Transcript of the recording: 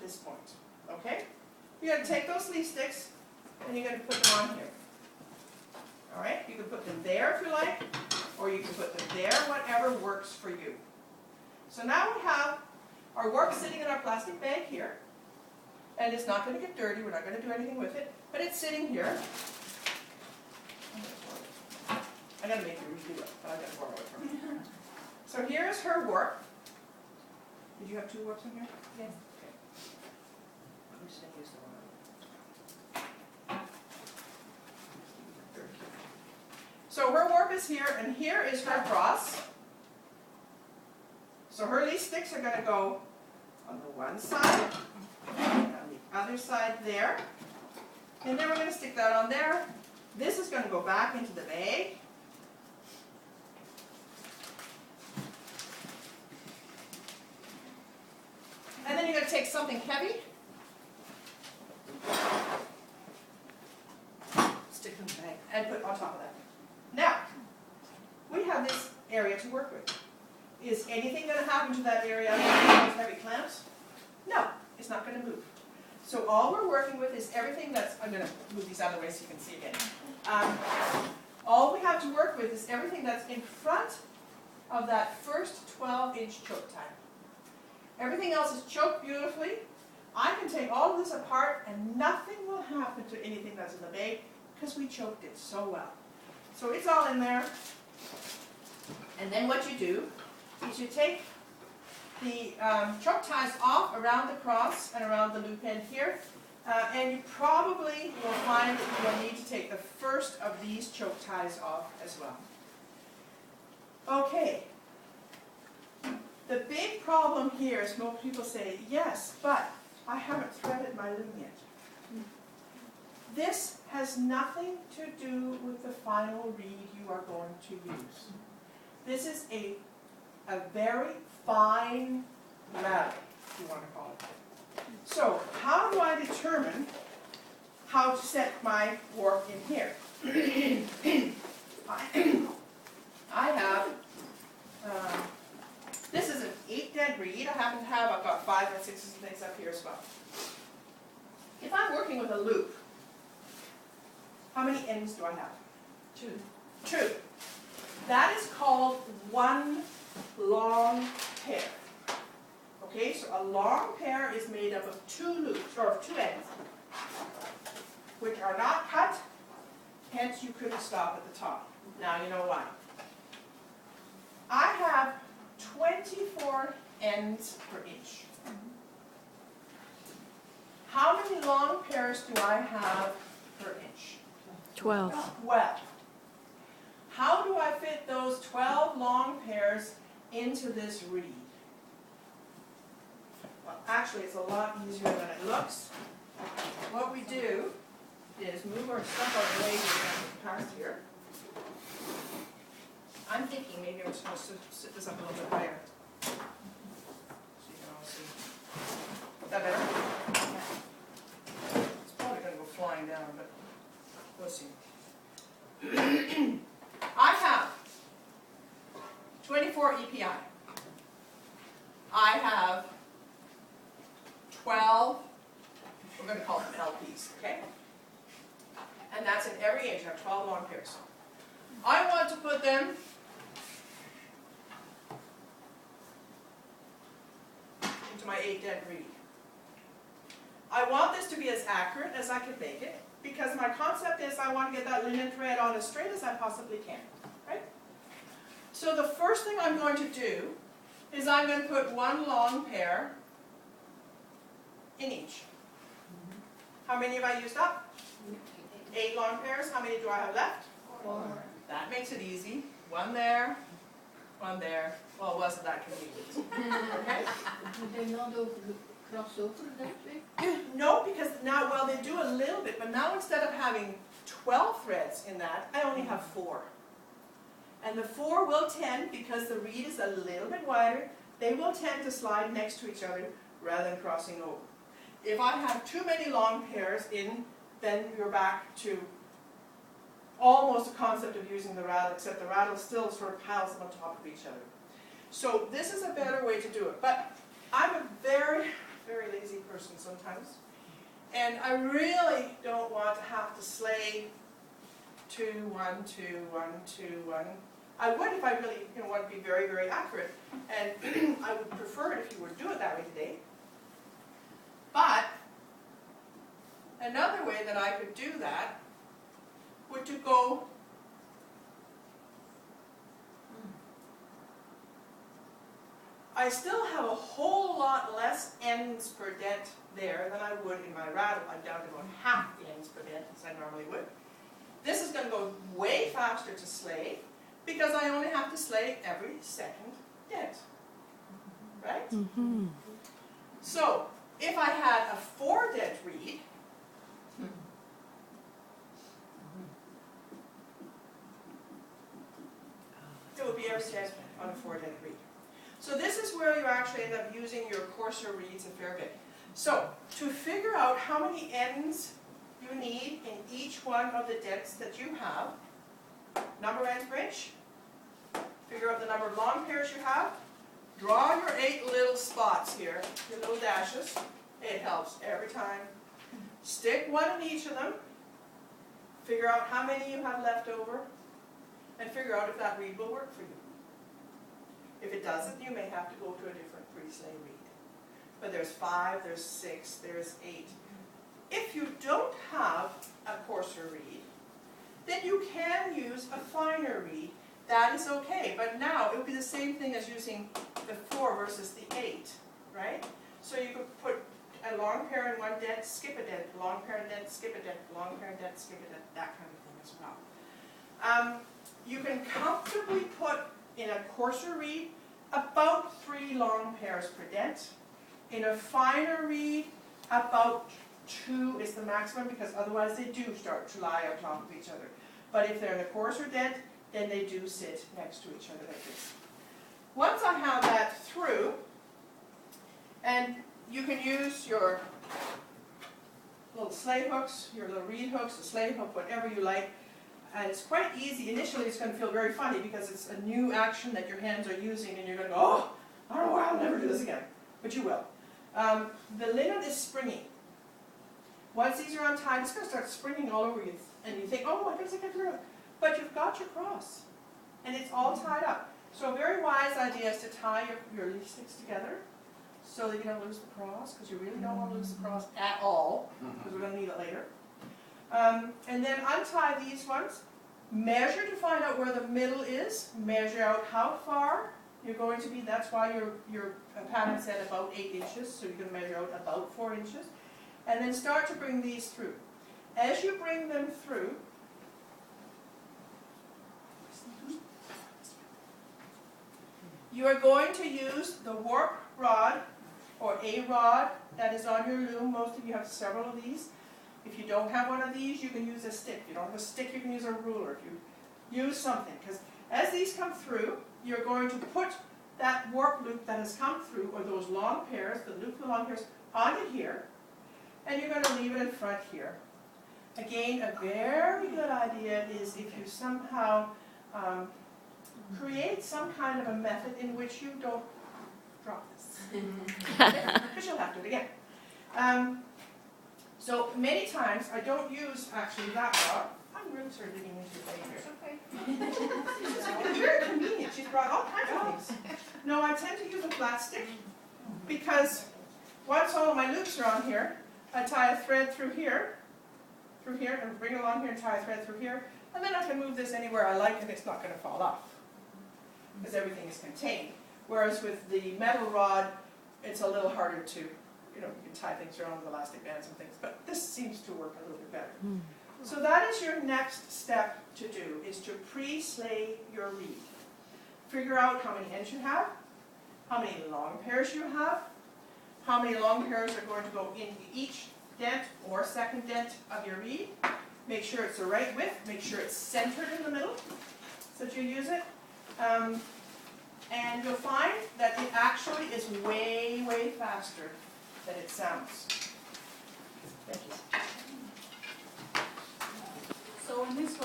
this point. Okay? You're going to take those leaf sticks and you're going to put them on here. All right? You can put them there if you like, or you can put them there, whatever works for you. So now we have our work sitting in our plastic bag here. And it's not going to get dirty. We're not going to do anything with it. But it's sitting here. I got to make you redo it, but I got to borrow it from you. So here's her work. Did you have two works in here? Yes. Okay. I'm just going to use the one. So her work is here, and here is her cross. So her leaf sticks are going to go on the one side, and on the other side there. And then we're going to stick that on there. This is going to go back into the bag. And then you're going to take something heavy, stick it in the bag, and put it on top of that. Now, we have this area to work with. Is anything going to happen to that area with those heavy clamps? No, it's not going to move. So all we're working with is everything that's, I'm going to move these out of the way so you can see again. All we have to work with is everything that's in front of that first 12-inch choke tie. Everything else is choked beautifully. I can take all of this apart and nothing will happen to anything that's in the bag because we choked it so well. So it's all in there. And then what you do is you take the choke ties off around the cross and around the loop end here. And you probably will find that you will need to take the first of these choke ties off as well. Okay. The big problem here is most people say, yes, but I haven't threaded my loom yet. This has nothing to do with the final reed you are going to use. This is a very fine rattle, if you want to call it. So how do I determine how to set my warp in here? I have, this is an 8-dent reed. I happen to have, I've got 5 and 6s and things up here as well. If I'm working with a loop, how many ends do I have? 2. 2. That is called one long pair. Okay, so a long pair is made up of 2 loops, or 2 ends, which are not cut, hence you couldn't stop at the top. Now you know why. I have 24 ends per inch. How many long pairs do I have per inch? 12. 12. How do I fit those 12 long pairs into this reed? Well, actually, it's a lot easier than it looks. What we do is move our stuff out of the way past here. I'm thinking maybe I'm supposed to sit this up a little bit higher. So you can all see. Is that better? It's probably going to go flying down, but we'll see. I have 24 EPI. I have 12, we're going to call them LPs, okay? And that's in every inch. I have 12 long pairs. I want to put them into my 8-dent reed. I want this to be as accurate as I can make it, because my concept is I want to get that linen thread on as straight as I possibly can, right? So the first thing I'm going to do is I'm going to put 1 long pair in each. How many have I used up? 8 long pairs. How many do I have left? 4. That makes it easy. 1 there, 1 there. Well, it wasn't that convenient. Okay? Did they not cross over that way? No, because now, well, they do a little bit, but now instead of having 12 threads in that, I only have 4. And the 4 will tend, because the reed is a little bit wider, they will tend to slide next to each other rather than crossing over. If I have too many long pairs in, then you're back to almost a concept of using the rattle, except the rattle still sort of piles them on top of each other. So this is a better way to do it. But I'm a very, very lazy person, so sometimes. And I really don't want to have to slay 2, 1, 2, 1, 2, 1. I would if I really want to be very, very accurate. And I would prefer it if you would do it that way today. But another way that I could do that would to go I still have a whole lot less ends per dent there than I would in my rattle. I'm down to about half the ends per dent as I normally would. This is going to go way faster to slay because I only have to slay every second dent. Right? Mm-hmm. So, if I had a 4 dent reed, it would be every dent on a 4 dent reed. So this is where you actually end up using your coarser reeds a fair bit. So, to figure out how many ends you need in each one of the dents that you have, number ends per inch, figure out the number of long pairs you have, draw your 8 little spots here, your little dashes. It helps every time. Stick one in each of them, figure out how many you have left over, and figure out if that reed will work for you. If it doesn't, you may have to go to a different pre-sley reed. But there's 5, there's 6, there's 8. If you don't have a coarser reed, then you can use a finer reed. That is okay, but now it would be the same thing as using the 4 versus the 8, right? So you could put a long pair in one dent, skip a dent, long pair in dent, skip a dent, long pair in dent, skip a dent, that kind of thing as well. You can comfortably put in a coarser reed about 3 long pairs per dent. In a finer reed, about 2 is the maximum because otherwise they do start to lie on top of each other. But if they're in a coarser dent, then they do sit next to each other like this. Once I have that through, and you can use your little sleigh hooks, your little reed hooks, a sleigh hook, whatever you like. And it's quite easy. Initially it's going to feel very funny because it's a new action that your hands are using and you're going to go, oh, I don't know why I'll never do this again. But you will. The linen is springy. Once these are untied, it's going to start springing all over you. And you think, oh my goodness, I can't figure it out. But you've got your cross. And it's all tied up. So a very wise idea is to tie your leaf sticks together so that you don't lose the cross, because you really don't want to lose the cross at all, because we're going to need it later. And then untie these ones. Measure to find out where the middle is. Measure out how far you're going to be. That's why your pattern said about 8 inches, so you can measure out about 4 inches. And then start to bring these through. As you bring them through, you are going to use the warp rod or a rod that is on your loom. Most of you have several of these. If you don't have one of these, you can use a stick. If you don't have a stick, you can use a ruler. If you use something, because as these come through, you're going to put that warp loop that has come through, or those long pairs, the loop of the long pairs, onto here, and you're going to leave it in front here. Again, a very good idea is if you somehow create some kind of a method in which you don't drop this, because you'll have to do it again. So many times I don't use actually that rod. I'm really sort of digging into the thing here. It's very convenient. She's brought all kinds of things. No, I tend to use a flat stick because once all of my loops are on here, I tie a thread through here, and bring it along here and tie a thread through here, and then I can move this anywhere I like and it's not going to fall off because everything is contained. Whereas with the metal rod, it's a little harder to, you can tie things around with elastic bands and things, but this seems to work a little bit better. So that is your next step to do, is to pre-slay your reed. Figure out how many ends you have, how many long pairs you have, how many long pairs are going to go into each dent or second dent of your reed. Make sure it's the right width, make sure it's centered in the middle so that you use it. And you'll find that it actually is way, way faster than it sounds. Thank you. So in this